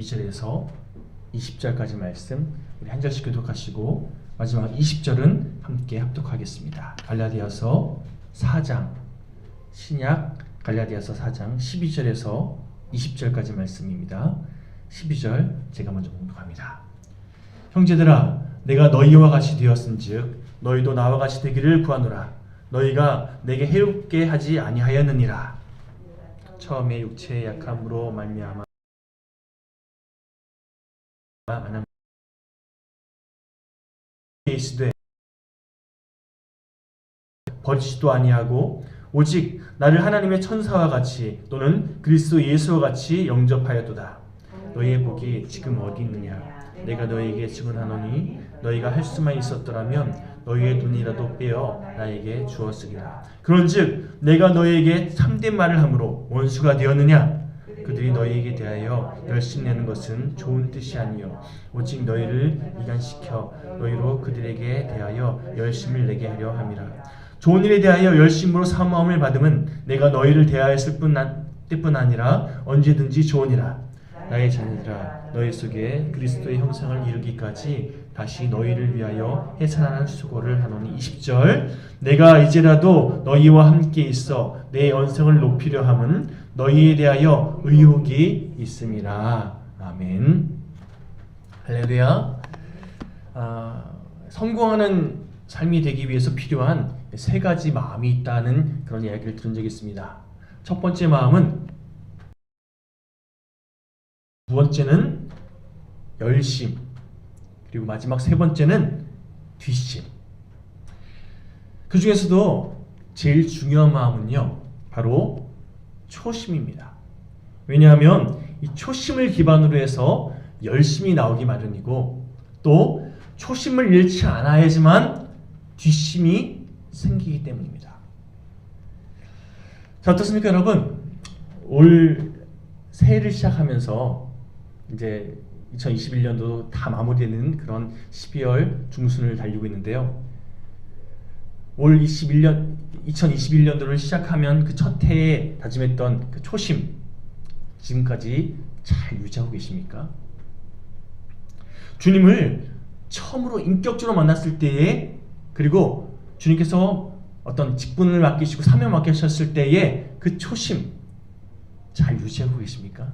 2절에서 20절까지 말씀 우리 한 절씩 교독하시고 마지막 20절은 함께 합독하겠습니다. 갈라디아서 4장 신약 갈라디아서 4장 12절에서 20절까지 말씀입니다. 12절 제가 먼저 봉독합니다. 형제들아 내가 너희와 같이 되었은즉 너희도 나와 같이 되기를 구하노라. 너희가 내게 해롭게 하지 아니하였느니라. 처음에 육체의 약함으로 말미암아 예수되 버리지도 아니하고 오직 나를 하나님의 천사와 같이 또는 그리스도 예수와 같이 영접하였도다. 너희의 복이 지금 어디 있느냐? 내가 너희에게 증언하노니 너희가 할 수만 있었더라면 너희의 돈이라도 빼어 나에게 주었으리라. 그런즉 내가 너희에게 참된 말을 함으로 원수가 되었느냐? 그들이 너희에게 대하여 열심내는 것은 좋은 뜻이 아니요 오직 너희를 이간시켜 너희로 그들에게 대하여 열심을 내게 하려 함이라. 좋은 일에 대하여 열심으로 사모함을 받음은 내가 너희를 대하였을 뿐 아니라 언제든지 좋으니라. 나의 자녀들아 너희 속에 그리스도의 형상을 이루기까지 다시 너희를 위하여 해산하는 수고를 하노니. 20절 내가 이제라도 너희와 함께 있어 내 언성을 높이려 함은 너희에 대하여 의혹이 있음이라. 아멘. 할렐루야. 성공하는 삶이 되기 위해서 필요한 세 가지 마음이 있다는 그런 이야기를 들은 적이 있습니다. 첫 번째 마음은, 두 번째는 열심, 그리고 마지막 세 번째는 뒷심. 그 중에서도 제일 중요한 마음은요, 바로 초심입니다. 왜냐하면 이 초심을 기반으로 해서 열심이 나오기 마련이고 또 초심을 잃지 않아야지만 뒷심이 생기기 때문입니다. 자, 어떻습니까 여러분? 올 새해를 시작하면서 이제 2021년도 다 마무리되는 그런 12월 중순을 달리고 있는데요. 올 2021년도를 시작하면 그 첫 해에 다짐했던 그 초심 지금까지 잘 유지하고 계십니까? 주님을 처음으로 인격적으로 만났을 때에, 그리고 주님께서 어떤 직분을 맡기시고 사명 맡기셨을 때에 그 초심 잘 유지하고 계십니까?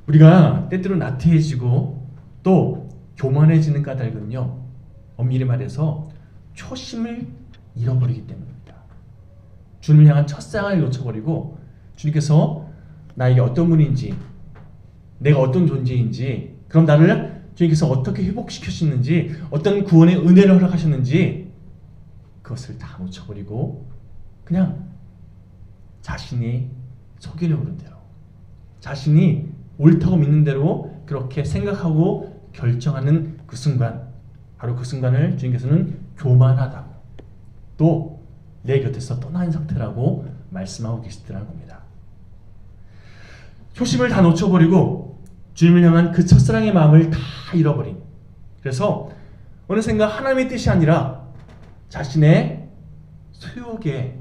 우리가 때때로 나태해지고 또 교만해지는 까닭은요, 엄밀히 말해서 초심을 잃어버리기 때문입니다. 주님을 향한 첫사랑을 놓쳐버리고 주님께서 나에게 어떤 분인지, 내가 어떤 존재인지, 그럼 나를 주님께서 어떻게 회복시키셨는지, 어떤 구원의 은혜를 허락하셨는지 그것을 다 놓쳐버리고 그냥 자신이 속이려 그런 대로, 자신이 옳다고 믿는 대로 그렇게 생각하고 결정하는 그 순간, 바로 그 순간을 주님께서는 교만하다고, 또 내 곁에서 떠난 상태라고 말씀하고 계시더라는 겁니다. 초심을 다 놓쳐버리고 주님을 향한 그 첫사랑의 마음을 다 잃어버린, 그래서 어느샌가 하나님의 뜻이 아니라 자신의 소욕에,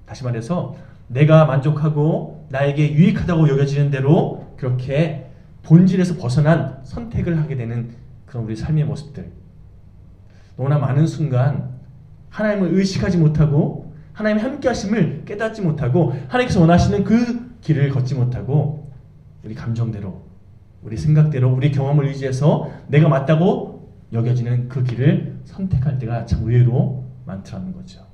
다시 말해서 내가 만족하고 나에게 유익하다고 여겨지는 대로 그렇게 본질에서 벗어난 선택을 하게 되는 그런 우리 삶의 모습들, 너무나 많은 순간 하나님을 의식하지 못하고 하나님의 함께 하심을 깨닫지 못하고 하나님께서 원하시는 그 길을 걷지 못하고 우리 감정대로, 우리 생각대로, 우리 경험을 의지해서 내가 맞다고 여겨지는 그 길을 선택할 때가 참 의외로 많더라는 거죠.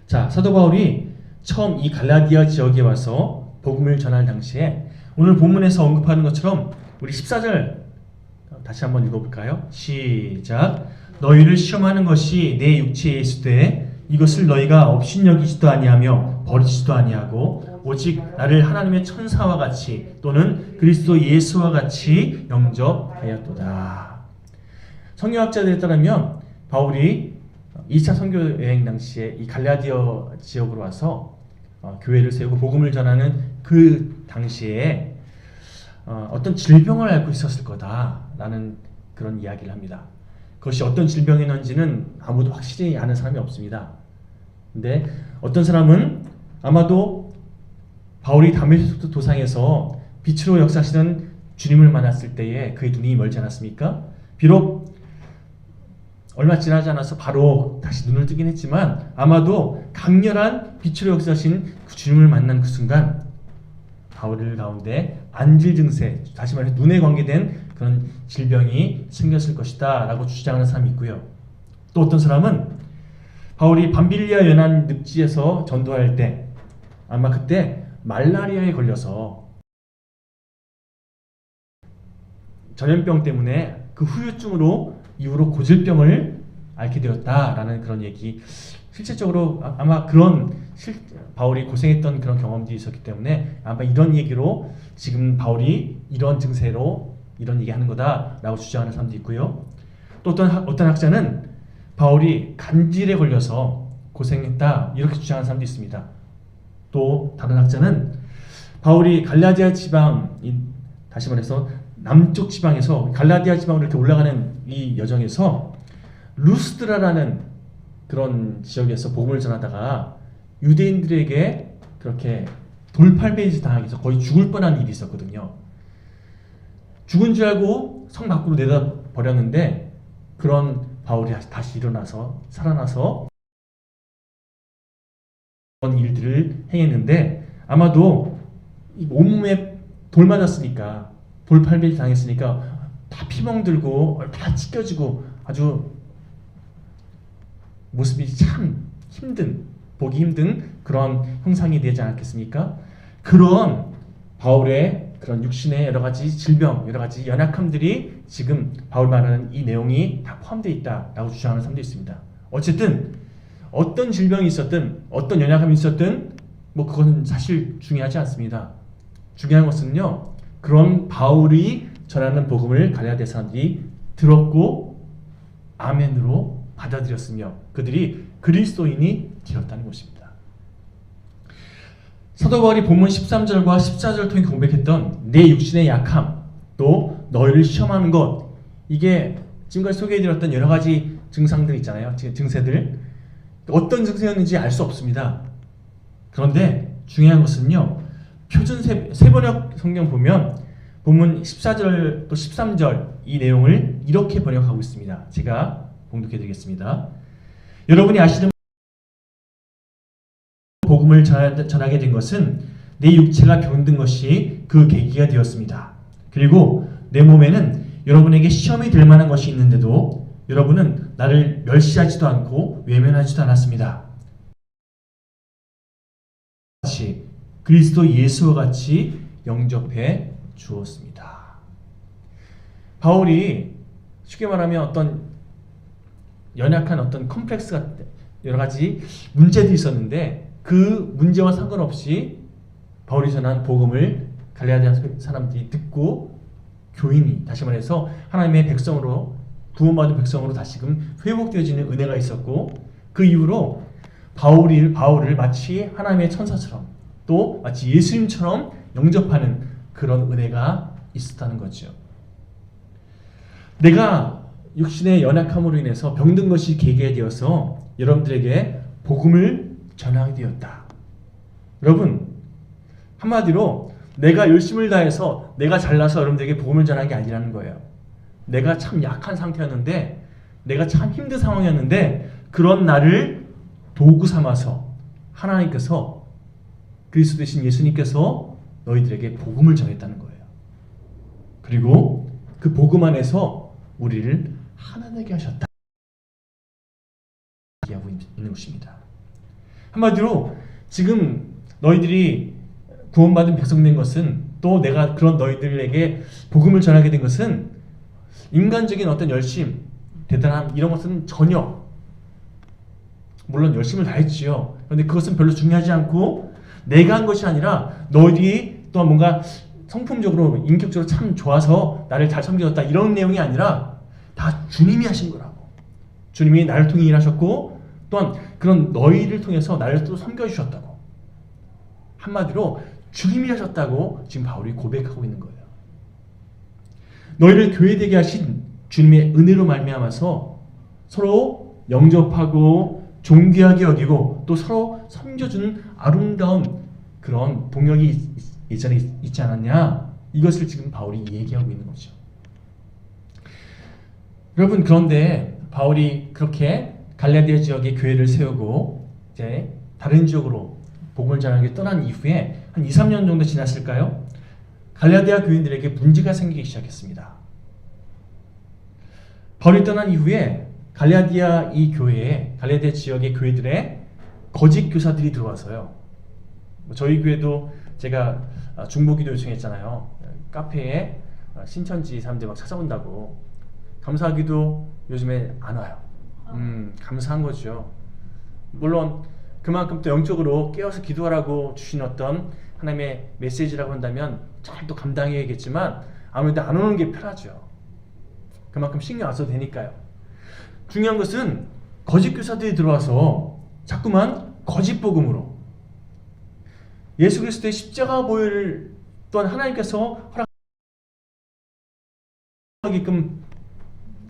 자, 사도 바울이 처음 이 갈라디아 지역에 와서 복음을 전할 당시에 오늘 본문에서 언급하는 것처럼 우리 14절 다시 한번 읽어볼까요? 시작. 너희를 시험하는 것이 내 육체의 예수되 이것을 너희가 업신여기지도 아니하며 버리지도 아니하고 오직 나를 하나님의 천사와 같이 또는 그리스도 예수와 같이 영접하였도다. 성경학자들에 따르면 바울이 2차 선교 여행 당시에 이 갈라디아 지역으로 와서 교회를 세우고 복음을 전하는 그 당시에 어떤 질병을 앓고 있었을 거다라는 그런 이야기를 합니다. 그것이 어떤 질병이었는지는 아무도 확실히 아는 사람이 없습니다. 근데 어떤 사람은 아마도 바울이 다메섹 도상에서 빛으로 역사하시는 주님을 만났을 때에 그의 눈이 멀지 않았습니까? 비록 얼마 지나지 않아서 바로 다시 눈을 뜨긴 했지만 아마도 강렬한 빛으로 역사하신 그 주님을 만난 그 순간 바울 가운데 안질 증세, 다시 말해 눈에 관계된 그런 질병이 생겼을 것이다 라고 주장하는 사람이 있고요. 또 어떤 사람은 바울이 밤빌리아 연안 늪지에서 전도할 때 아마 그때 말라리아에 걸려서 전염병 때문에 그 후유증으로 이후로 고질병을 앓게 되었다라는 그런 얘기. 실제적으로 아마 그런 바울이 고생했던 그런 경험들이 있었기 때문에 아마 이런 얘기로 지금 바울이 이런 증세로 이런 얘기하는 거다라고 주장하는 사람도 있고요. 또 어떤 학자는 바울이 간질에 걸려서 고생했다 이렇게 주장하는 사람도 있습니다. 또 다른 학자는 바울이 갈라디아 지방, 다시 말해서 남쪽 지방에서 갈라디아 지방으로 이렇게 올라가는 이 여정에서 루스드라라는 그런 지역에서 복음을 전하다가 유대인들에게 그렇게 돌팔매질 당하기 위해서 거의 죽을 뻔한 일이 있었거든요. 죽은 줄 알고 성 밖으로 내다 버렸는데 그런 바울이 다시 일어나서 살아나서 그런 일들을 행했는데 아마도 온몸에 돌 맞았으니까 돌팔매질 당했으니까 다 피멍들고 다 찢겨지고 아주 모습이 참 힘든, 보기 힘든 그런 형상이 되지 않았겠습니까? 그런 바울의 그런 육신의 여러 가지 질병, 여러 가지 연약함들이 지금 바울 말하는 이 내용이 다 포함되어 있다라고 주장하는 사람도 있습니다. 어쨌든 어떤 질병이 있었든 어떤 연약함이 있었든 뭐 그건 사실 중요하지 않습니다. 중요한 것은요, 그런 바울이 전하는 복음을 갈라디아 사람들이 들었고 아멘으로 받아들였으며 그들이 그리스도인이 되었다는 것입니다. 사도 바울이 본문 13절과 14절을 통해 고백했던 내 육신의 약함, 또 너희를 시험하는 것, 이게 지금까지 소개해드렸던 여러 가지 증상들 있잖아요. 증세들. 어떤 증세였는지 알 수 없습니다. 그런데 중요한 것은요, 표준 세번역 성경 보면 본문 14절 또 13절 이 내용을 이렇게 번역하고 있습니다. 제가 봉독해 드리겠습니다. 여러분이 아시는 복음을 전하게 된 것은 내 육체가 병든 것이 그 계기가 되었습니다. 그리고 내 몸에는 여러분에게 시험이 될 만한 것이 있는데도 여러분은 나를 멸시하지도 않고 외면하지도 않았습니다. 같이 그리스도 예수와 같이 영접해 주었습니다. 바울이 쉽게 말하면 어떤 연약한 어떤 컴플렉스 같은 여러 가지 문제들이 있었는데 그 문제와 상관없이 바울이 전한 복음을 갈라디아 사람들이 듣고 교인이, 다시 말해서 하나님의 백성으로 구원받은 백성으로 다시금 회복되어지는 은혜가 있었고 그 이후로 바울을 마치 하나님의 천사처럼 또 마치 예수님처럼 영접하는 그런 은혜가 있었다는 거죠. 내가 육신의 연약함으로 인해서 병든 것이 계기가 되어서 여러분들에게 복음을 전하게 되었다. 여러분, 한마디로 내가 열심을 다해서 내가 잘나서 여러분들에게 복음을 전한 게 아니라는 거예요. 내가 참 약한 상태였는데, 내가 참 힘든 상황이었는데 그런 나를 도구 삼아서 하나님께서, 그리스도 되신 예수님께서 너희들에게 복음을 전했다는 거예요. 그리고 그 복음 안에서 우리를 하나 되게 하셨다. 얘기하고 있는 것입니다. 한마디로 지금 너희들이 구원받은 백성된 것은, 또 내가 그런 너희들에게 복음을 전하게 된 것은 인간적인 어떤 열심, 대단함 이런 것은 전혀, 물론 열심을 다했지요. 그런데 그것은 별로 중요하지 않고 내가 한 것이 아니라 너희들이 또한 뭔가 성품적으로 인격적으로 참 좋아서 나를 잘 섬겨줬다 이런 내용이 아니라 다 주님이 하신 거라고. 주님이 나를 통해 일하셨고 또한 그런 너희를 통해서 나를 또 섬겨주셨다고. 한마디로 주님이 하셨다고 지금 바울이 고백하고 있는 거예요. 너희를 교회되게 하신 주님의 은혜로 말미암아서 서로 영접하고 존귀하게 여기고 또 서로 섬겨주는 아름다운 그런 동역이 예전에 있지 않았냐? 이것을 지금 바울이 얘기하고 있는 거죠. 여러분, 그런데 바울이 그렇게 갈라디아 지역에 교회를 세우고 이제 다른 지역으로 복음을 전하기 떠난 이후에 한 2, 3년 정도 지났을까요? 갈라디아 교인들에게 문제가 생기기 시작했습니다. 바울이 떠난 이후에 갈라디아 지역의 교회들에 거짓 교사들이 들어와서요. 저희 교회도 제가 중보기도 요청했잖아요. 카페에 신천지 사람들 막 찾아온다고. 감사하기도 요즘에 안 와요. 감사한 거죠. 물론 그만큼 또 영적으로 깨어서 기도하라고 주신 어떤 하나님의 메시지라고 한다면 잘 또 감당해야겠지만 아무래도 안 오는 게 편하죠. 그만큼 신경 안 써도 되니까요. 중요한 것은 거짓 교사들이 들어와서 자꾸만 거짓 복음으로 예수 그리스도의 십자가 보혈을 또한 하나님께서 허락하게끔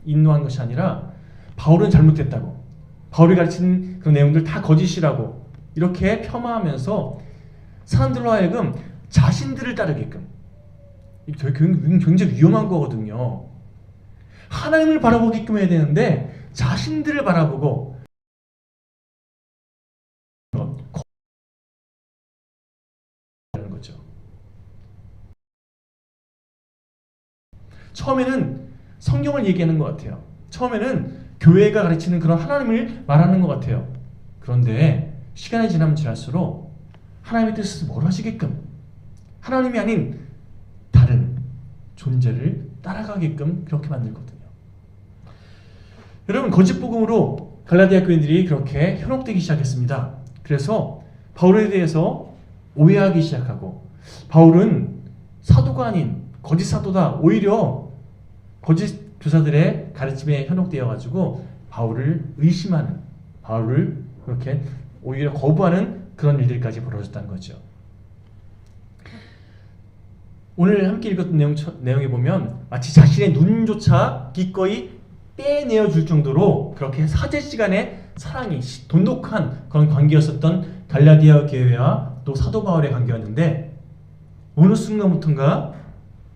인도한 것이 아니라 바울은 잘못됐다고, 바울이 가르친 그런 내용들 다 거짓이라고 이렇게 폄하하면서 사람들로 하여금 자신들을 따르게끔, 이게 굉장히 위험한 거거든요. 하나님을 바라보게끔 해야 되는데 자신들을 바라보고 하는 거죠. 처음에는 성경을 얘기하는 것 같아요. 처음에는 교회가 가르치는 그런 하나님을 말하는 것 같아요. 그런데 시간이 지나면 지날수록 하나님의 뜻에서 멀어지게끔, 하나님이 아닌 다른 존재를 따라가게끔 그렇게 만들거든요. 여러분, 거짓 복음으로 갈라디아 교인들이 그렇게 현혹되기 시작했습니다. 그래서 바울에 대해서 오해하기 시작하고, 바울은 사도가 아닌 거짓 사도다, 오히려 거짓 교사들의 가르침에 현혹되어 가지고 바울을 의심하는, 바울을 그렇게 오히려 거부하는 그런 일들까지 벌어졌다는 거죠. 오늘 함께 읽었던 내용에 보면 마치 자신의 눈조차 기꺼이 빼내어 줄 정도로 그렇게 사제시간의 사랑이 돈독한 그런 관계였었던 갈라디아 교회와 또 사도 바울의 관계였는데, 어느 순간부터인가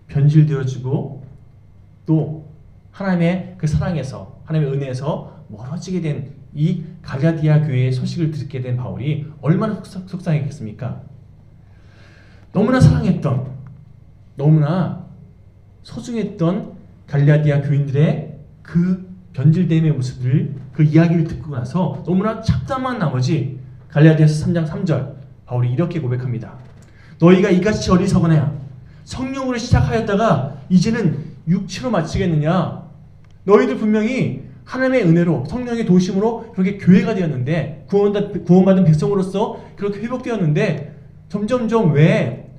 변질되어지고 또 하나님의 그 사랑에서, 하나님의 은혜에서 멀어지게 된 이 갈라디아 교회의 소식을 듣게 된 바울이 얼마나 속상했겠습니까? 너무나 사랑했던, 너무나 소중했던 갈라디아 교인들의 그 변질됨의 모습을, 그 이야기를 듣고 나서 너무나 참담한 나머지 갈라디아서 3장 3절 바울이 이렇게 고백합니다. 너희가 이같이 어리석으냐? 성령으로 시작하였다가 이제는 육체로 마치겠느냐? 너희들 분명히 하나님의 은혜로, 성령의 도심으로 그렇게 교회가 되었는데, 구원받은 백성으로서 그렇게 회복되었는데, 점점점 왜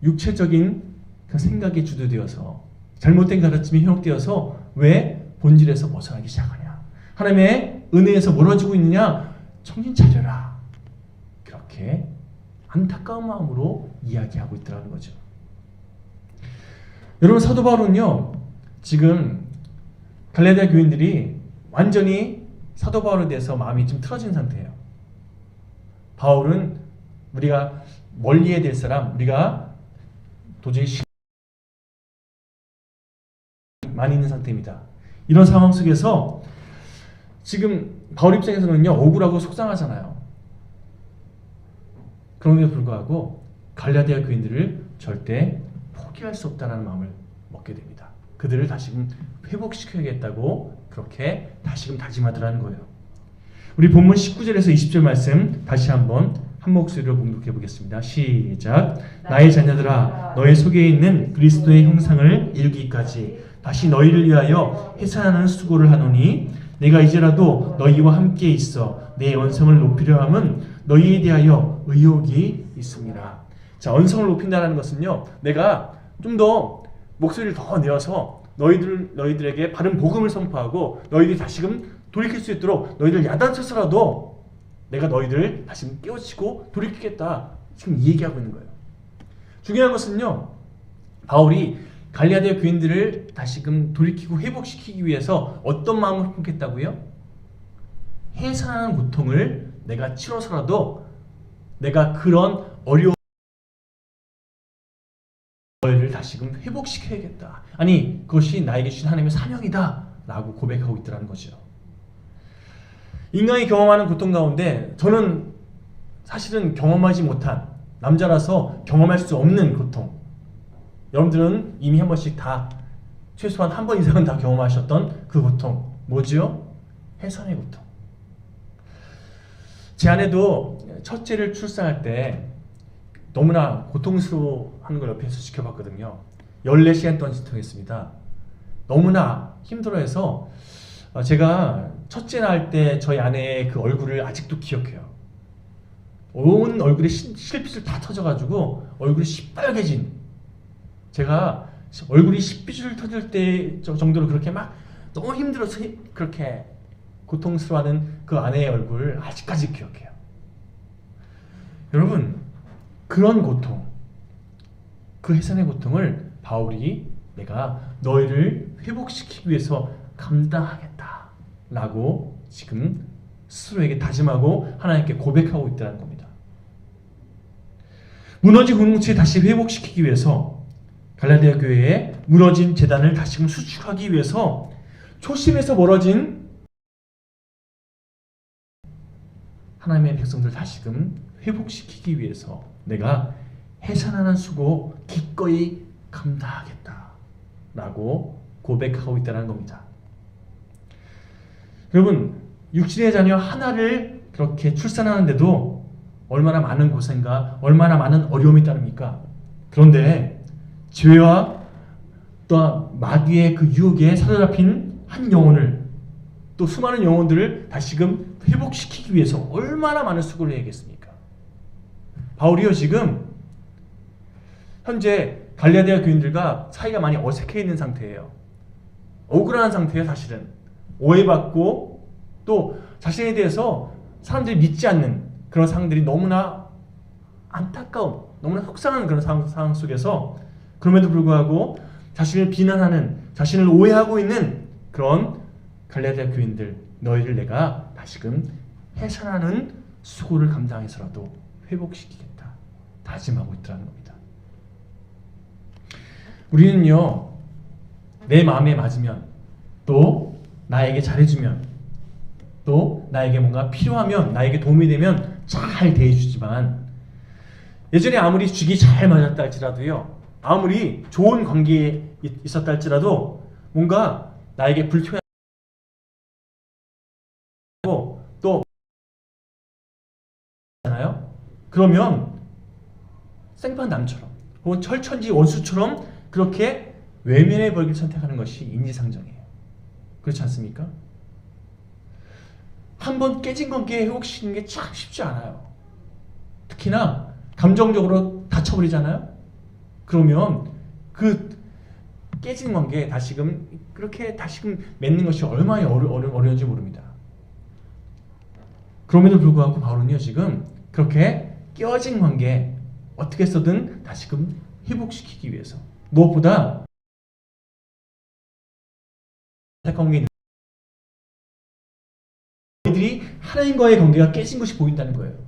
육체적인 그 생각에 주도되어서, 잘못된 가르침이 현혹되어서 왜 본질에서 벗어나기 시작하냐? 하나님의 은혜에서 멀어지고 있느냐? 정신 차려라. 그렇게 안타까운 마음으로 이야기하고 있더라는 거죠. 여러분, 사도 바울은요, 지금 갈라디아 교인들이 완전히 사도 바울에 대해서 마음이 좀 틀어진 상태예요. 바울은 우리가 멀리해야 될 사람, 우리가 도저히 많이 있는 상태입니다. 이런 상황 속에서 지금 바울 입장에서는요, 억울하고 속상하잖아요. 그럼에도 불구하고 갈라디아 교인들을 절대 포기할 수 없다는 마음을 먹게 됩니다. 그들을 다시금 회복시켜야겠다고 그렇게 다시금 다짐하더라는 거예요. 우리 본문 19절에서 20절 말씀 다시 한번 한 목소리로 봉독해 보겠습니다. 시작. 나의 자녀들아, 너희 속에 있는 그리스도의 형상을 이루기까지 다시 너희를 위하여 해산하는 수고를 하노니, 내가 이제라도 너희와 함께 있어 내 언성을 높이려 함은 너희에 대하여 의욕이 있습니다. 자, 언성을 높인다는 것은요, 내가 좀 더 목소리를 더 내어서 너희들에게 바른 복음을 선포하고 너희들이 다시금 돌이킬 수 있도록 너희들 야단쳐서라도 내가 너희들을 다시 깨우치고 돌이키겠다. 지금 이 얘기하고 있는 거예요. 중요한 것은요, 바울이 갈라디아 교인들을 다시금 돌이키고 회복시키기 위해서 어떤 마음을 품겠다고요? 해산하는 고통을 내가 치러서라도 내가 그런 어려운 너희를 다시금 회복시켜야겠다. 아니 그것이 나에게 주신 하나님의 사명이다 라고 고백하고 있더라는 거죠. 인간이 경험하는 고통 가운데 저는 사실은 경험하지 못한, 남자라서 경험할 수 없는 고통, 여러분들은 이미 한 번씩 다 최소한 한 번 이상은 다 경험하셨던 그 고통 뭐지요? 해산의 고통. 제 아내도 첫째를 출산할 때 너무나 고통스러워하는 걸 옆에서 지켜봤거든요. 14시간 동안 지통했습니다. 너무나 힘들어해서 제가 첫째 낳을 때 저희 아내의 그 얼굴을 아직도 기억해요. 온 얼굴에 실핏줄 다 터져가지고 얼굴이 시뻘개진, 제가 얼굴이 십빗줄 터질 때 정도로 그렇게 막 너무 힘들어서 그렇게 고통스러워하는 그 아내의 얼굴을 아직까지 기억해요. 여러분, 그런 고통, 그 해산의 고통을 바울이 내가 너희를 회복시키기 위해서 감당하겠다 라고 지금 스스로에게 다짐하고 하나님께 고백하고 있다는 겁니다. 무너진 공동체를 다시 회복시키기 위해서 갈라디아 교회의 무너진 재단을 다시금 수축하기 위해서 초심에서 멀어진 하나님의 백성들 다시금 회복시키기 위해서 내가 해산하는 수고 기꺼이 감당하겠다 라고 고백하고 있다는 겁니다. 여러분, 육신의 자녀 하나를 그렇게 출산하는데도 얼마나 많은 고생과 얼마나 많은 어려움이 따릅니까? 그런데 죄와 또 마귀의 그 유혹에 사로잡힌 한 영혼을, 또 수많은 영혼들을 다시금 회복시키기 위해서 얼마나 많은 수고를 해야겠습니까? 바울이요, 지금 현재 갈라디아 교인들과 사이가 많이 어색해 있는 상태예요. 억울한 상태예요. 사실은 오해받고 또 자신에 대해서 사람들이 믿지 않는 그런 상황들이 너무나 안타까움, 너무나 속상한 그런 상황 속에서 그럼에도 불구하고 자신을 비난하는, 자신을 오해하고 있는 그런 갈라디아 교인들, 너희를 내가 다시금 해산하는 수고를 감당해서라도 회복시키겠다 다짐하고 있다는 겁니다. 우리는요, 내 마음에 맞으면, 또 나에게 잘해주면, 또 나에게 뭔가 필요하면, 나에게 도움이 되면 잘 대해주지만, 예전에 아무리 죽이 잘 맞았다 할지라도요, 아무리 좋은 관계에 있었다 할지라도 뭔가 나에게 불쾌하고 또 잖아요. 그러면 생판남처럼 혹은 철천지 원수처럼 그렇게 외면의 벌기를 선택하는 것이 인지상정이에요. 그렇지 않습니까? 한번 깨진 관계에 회복시키는 게 참 쉽지 않아요. 특히나 감정적으로 다쳐버리잖아요. 그러면 그 깨진 관계에 다시금 그렇게 다시금 맺는 것이 얼마나 어려운지 모릅니다. 그럼에도 불구하고 바울은요, 지금 그렇게 깨어진 관계 어떻게 해서든 다시금 회복시키기 위해서, 무엇보다 관계, 너희들이 하나님과의 관계가 깨진 것이 보인다는 거예요.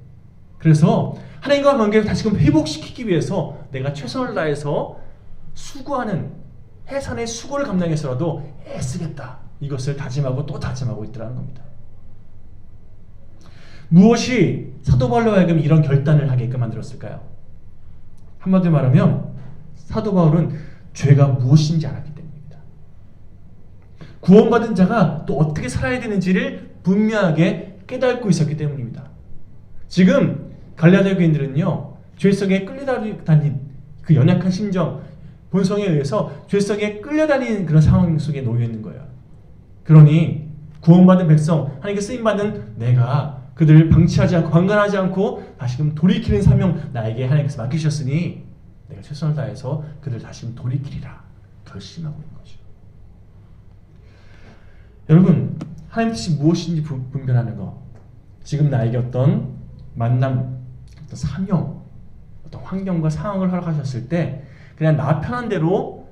그래서 하나님과의 관계를 다시금 회복시키기 위해서 내가 최선을 다해서 수고하는 해산의 수고를 감당해서라도 애쓰겠다, 이것을 다짐하고 또 다짐하고 있더라는 겁니다. 무엇이 사도 바울로 하여금 이런 결단을 하게끔 만들었을까요? 한마디로 말하면 사도 바울은 죄가 무엇인지 알았기 때문입니다. 구원받은 자가 또 어떻게 살아야 되는지를 분명하게 깨닫고 있었기 때문입니다. 지금 갈라디아 교인들은요, 죄 속에 끌려다닌 그 연약한 심정, 본성에 의해서 죄 속에 끌려다니는 그런 상황 속에 놓여 있는 거예요. 그러니 구원받은 백성, 하나님께 쓰임받은 내가 그들을 방치하지 않고 방관하지 않고 다시금 돌이키는 사명 나에게 하나님께서 맡기셨으니 내가 최선을 다해서 그들을 다시금 돌이키리라 결심하고 있는 거죠. 여러분, 하나님 뜻이 무엇인지 분별하는 것, 지금 나에게 어떤 만남, 어떤 사명, 어떤 환경과 상황을 허락하셨을 때 그냥 나 편한 대로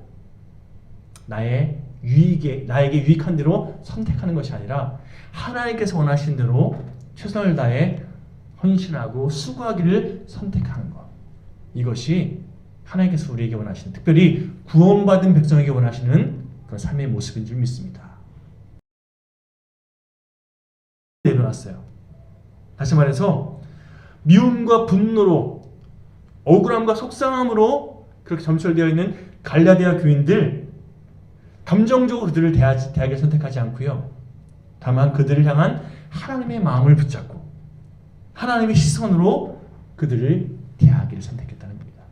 나의 나에게 유익한 대로 선택하는 것이 아니라 하나님께서 원하시는 대로 최선을 다해 헌신하고 수고하기를 선택하는 것. 이것이 하나님께서 우리에게 원하시는, 특별히 구원받은 백성에게 원하시는 그런 삶의 모습인 줄 믿습니다. 내려놨어요. 다시 말해서 미움과 분노로, 억울함과 속상함으로 그렇게 점철되어 있는 갈라디아 교인들, 감정적으로 그들을 대하게 선택하지 않고요. 다만 그들을 향한 하나님의 마음을 붙잡고 하나님의 시선으로 그들을 대하기를 선택했다는 겁니다.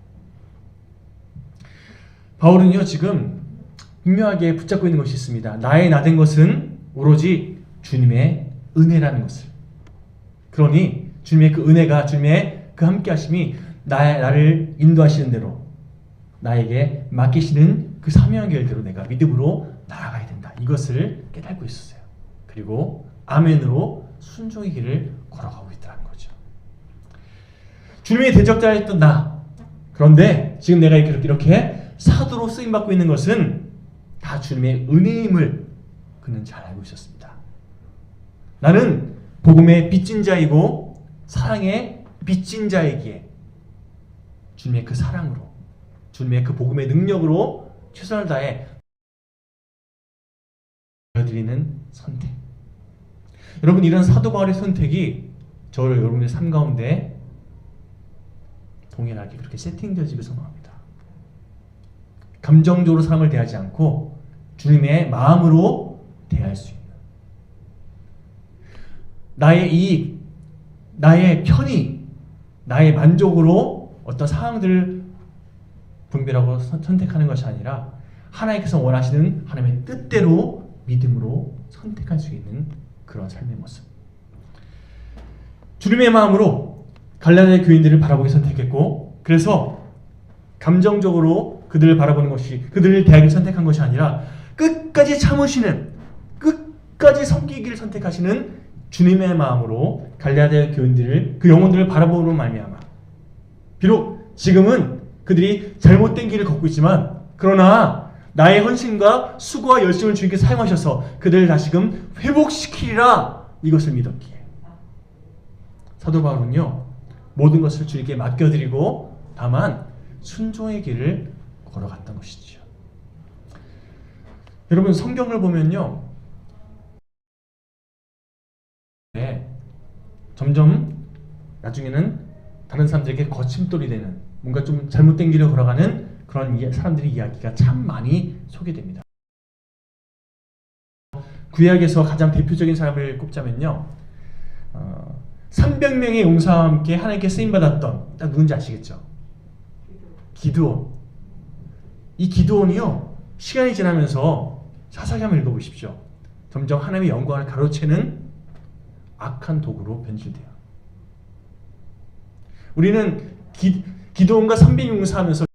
바울은요, 지금 분명하게 붙잡고 있는 것이 있습니다. 나의 나된 것은 오로지 주님의 은혜라는 것을. 그러니 주님의 그 은혜가, 주님의 그 함께 하심이 나를 인도하시는 대로, 나에게 맡기시는 그 사명의 길대로 내가 믿음으로 나아가야 된다. 이것을 깨닫고 있었어요. 그리고 아멘으로 순종의 길을 걸어가고 있다는 거죠. 주님의 대적자였던 나. 그런데 지금 내가 이렇게 사도로 쓰임받고 있는 것은 다 주님의 은혜임을 그는 잘 알고 있었습니다. 나는 복음의 빚진 자이고 사랑의 빚진 자이기에 주님의 그 사랑으로, 주님의 그 복음의 능력으로 최선을 다해 보여드리는 선택. 여러분, 이런 사도 바울의 선택이 저를 여러분의 삶 가운데 동일하게 그렇게 세팅되어지길 소망합니다. 감정적으로 사람을 대하지 않고 주님의 마음으로 대할 수 있는, 나의 이익, 나의 편의, 나의 만족으로 어떤 상황들을 분별하고 선택하는 것이 아니라 하나님께서 원하시는 하나님의 뜻대로 믿음으로 선택할 수 있는 그런 삶의 모습. 주님의 마음으로 갈라디아 교인들을 바라보기 선택했고, 그래서 감정적으로 그들을 바라보는 것이, 그들을 대하기 선택한 것이 아니라 끝까지 참으시는, 끝까지 섬기기를 선택하시는 주님의 마음으로 갈라디아 교인들을, 그 영혼들을 바라보는 말미암아 비록 지금은 그들이 잘못된 길을 걷고 있지만, 그러나 나의 헌신과 수고와 열심을 주님께 사용하셔서 그들을 다시금 회복시키리라, 이것을 믿었기에 사도 바울은요, 모든 것을 주님께 맡겨드리고 다만 순종의 길을 걸어갔던 것이죠. 여러분, 성경을 보면요, 점점 나중에는 다른 사람들에게 거침돌이 되는, 뭔가 좀 잘못된 길을 걸어가는 그런 사람들의 이야기가 참 많이 소개됩니다. 구약에서 가장 대표적인 사람을 꼽자면요, 300명의 용사와 함께 하나님께 쓰임받았던, 딱 누군지 아시겠죠? 기드온. 이 기드온이요, 시간이 지나면서 자세히 한번 읽어보십시오. 점점 하나님의 영광을 가로채는 악한 도구로 변질돼요. 우리는 기드온과 300명 용사하면서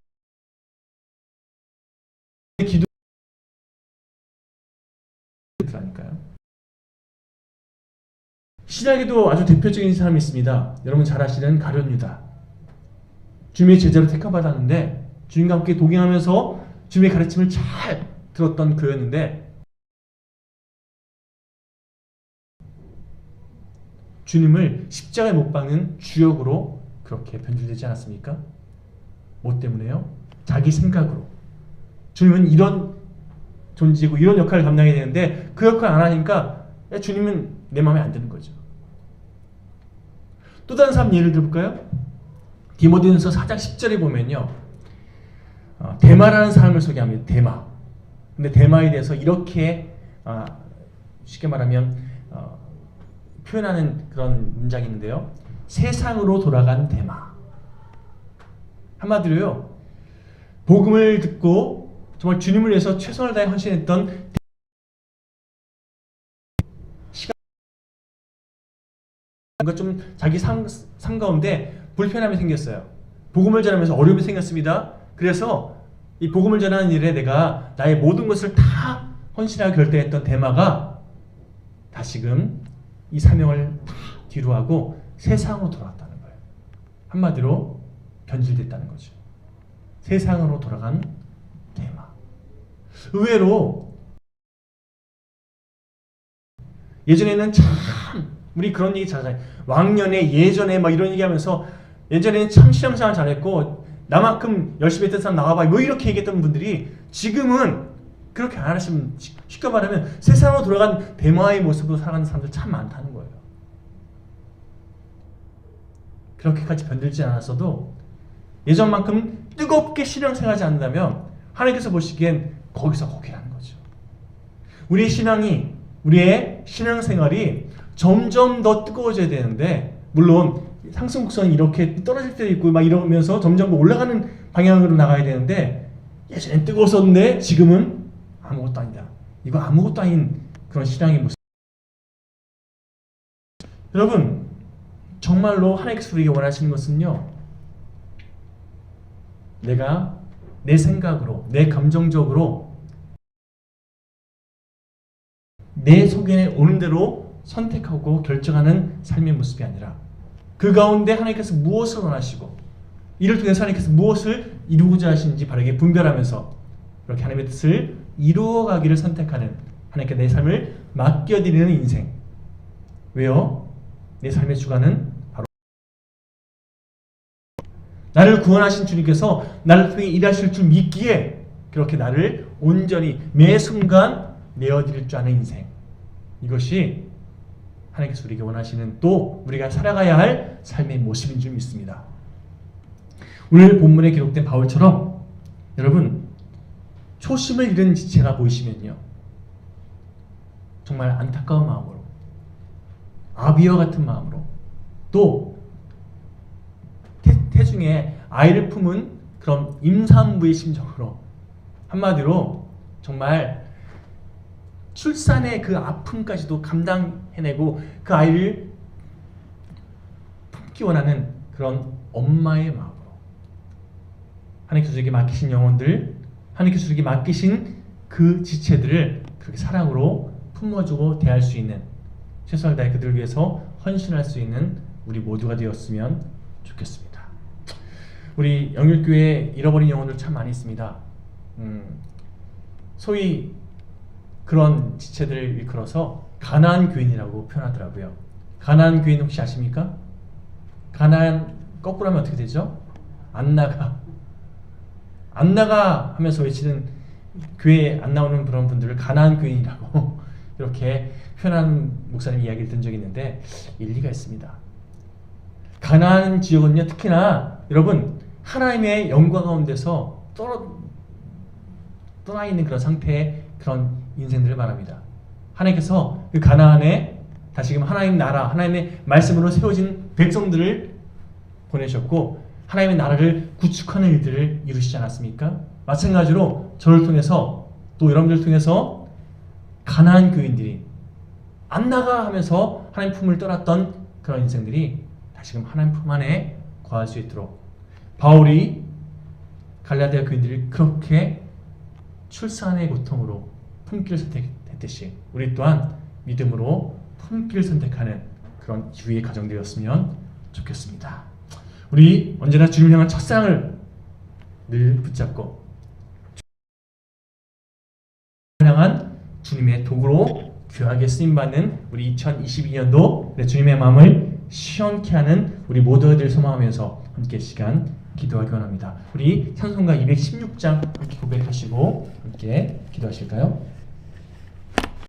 기도라니까요. 신약에도 아주 대표적인 사람이 있습니다. 여러분 잘 아시는 가룟 유다. 주님의 제자로 택함받았는데 주님과 함께 동행하면서 주님의 가르침을 잘 들었던 그였는데, 주님을 십자가에 못 박는 주역으로 그렇게 변질되지 않았습니까? 뭐 때문에요? 자기 생각으로. 주님은 이런 존재고 이런 역할을 감당해야 되는데 그 역할을 안 하니까 주님은 내 마음에 안 드는 거죠. 또 다른 사람 예를 들어볼까요? 디모데전서 4장 10절에 보면요, 데마라는 사람을 소개합니다. 데마. 근데 데마에 대해서 이렇게 쉽게 말하면 표현하는 그런 문장이 있는데요. 세상으로 돌아간 데마. 한마디로요, 복음을 듣고 정말 주님을 위해서 최선을 다해 헌신했던 뭔가 좀 자기 삶 가운데 불편함이 생겼어요. 복음을 전하면서 어려움이 생겼습니다. 그래서 이 복음을 전하는 일에 내가 나의 모든 것을 다 헌신하고 결단했던 데마가 다시금 이 사명을 다 뒤로 하고 세상으로 돌아왔다는 거예요. 한마디로 변질됐다는 거죠. 세상으로 돌아간 데마. 의외로 예전에는 참 우리 그런 얘기 잘하잖아요. 왕년에 예전에 막 이런 얘기하면서 예전에는 참 신앙생활 잘했고 나만큼 열심히 했던 사람 나와봐 뭐 이렇게 얘기했던 분들이 지금은 그렇게 안 하시면 쉽게 말하면 세상으로 돌아간 대마의 모습으로 살아가는 사람들 참 많다는 거예요. 그렇게까지 변들지 않았어도 예전만큼 뜨겁게 신앙생활하지 않는다면 하나님께서 보시기엔 거기서 거기라는 거죠. 우리의 신앙이 우리의 신앙생활이 점점 더 뜨거워져야 되는데 물론 상승 곡선이 이렇게 떨어질 때도 있고 막 이러면서 점점 올라가는 방향으로 나가야 되는데 예전엔 뜨거웠었는데 지금은 아무것도 아니다. 이거 아무것도 아닌 그런 신앙의 모습. 여러분 정말로 하나님께서 우리에게 원하시는 것은요. 내가 내 생각으로 내 감정적으로 내 속에 오는 대로 선택하고 결정하는 삶의 모습이 아니라 그 가운데 하나님께서 무엇을 원하시고 이를 통해서 하나님께서 무엇을 이루고자 하시는지 바르게 분별하면서 그렇게 하나님의 뜻을 이루어가기를 선택하는 하나님께 내 삶을 맡겨드리는 인생. 왜요? 내 삶의 주관은 바로 나를 구원하신 주님께서 나를 통해 일하실 줄 믿기에 그렇게 나를 온전히 매 순간 내어드릴 줄 아는 인생. 이것이 하나님께서 우리에게 원하시는 또 우리가 살아가야 할 삶의 모습인 줄 믿습니다. 오늘 본문에 기록된 바울처럼 여러분 초심을 잃은 지체가 보이시면요. 정말 안타까운 마음으로 아비와 같은 마음으로 또 태중에 아이를 품은 그런 임산부의 심정으로 한마디로 정말 출산의 그 아픔까지도 감당해내고 그 아이를 품기 원하는 그런 엄마의 마음으로 하나님께서 우리에게 맡기신 영혼들 하나님께서 우리에게 맡기신 그 지체들을 그렇게 사랑으로 품어주고 대할 수 있는 최선을 다해 그들을 위해서 헌신할 수 있는 우리 모두가 되었으면 좋겠습니다. 우리 영일교회에 잃어버린 영혼들 참 많이 있습니다. 소위 그런 지체들을 일컬어서 가나안 교인이라고 표현하더라고요. 가나안 교인 혹시 아십니까? 가나안 거꾸로 하면 어떻게 되죠? 안 나가 하면서 외치는 교회에 안 나오는 그런 분들을 가나안 교인이라고 이렇게 표현하는 목사님 이야기를 들은 적이 있는데 일리가 있습니다. 가나안 지역은요 특히나 여러분 하나님의 영광 가운데서 떠나 있는 그런 상태의 그런 인생들을 말합니다. 하나님께서 그 가나안에 다시금 하나님 나라 하나님의 말씀으로 세워진 백성들을 보내셨고 하나님의 나라를 구축하는 일들을 이루시지 않았습니까? 마찬가지로 저를 통해서 또 여러분들을 통해서 가나안 교인들이 안 나가 하면서 하나님 품을 떠났던 그런 인생들이 다시금 하나님 품 안에 거할 수 있도록 바울이 갈라디아 교인들을 그렇게 출산의 고통으로 품기를 선택했듯이 우리 또한 믿음으로 품기를 선택하는 그런 주의 가정되었으면 좋겠습니다. 우리 언제나 주님을 향한 첫사랑을 늘 붙잡고 주님을 향한 주님의 도구로 귀하게 쓰임받는 우리 2022년도 주님의 마음을 시원케 하는 우리 모두가 될 소망하면서 함께 시간 기도하기 원합니다. 우리 찬송가 216장 함께 고백하시고 함께 기도하실까요?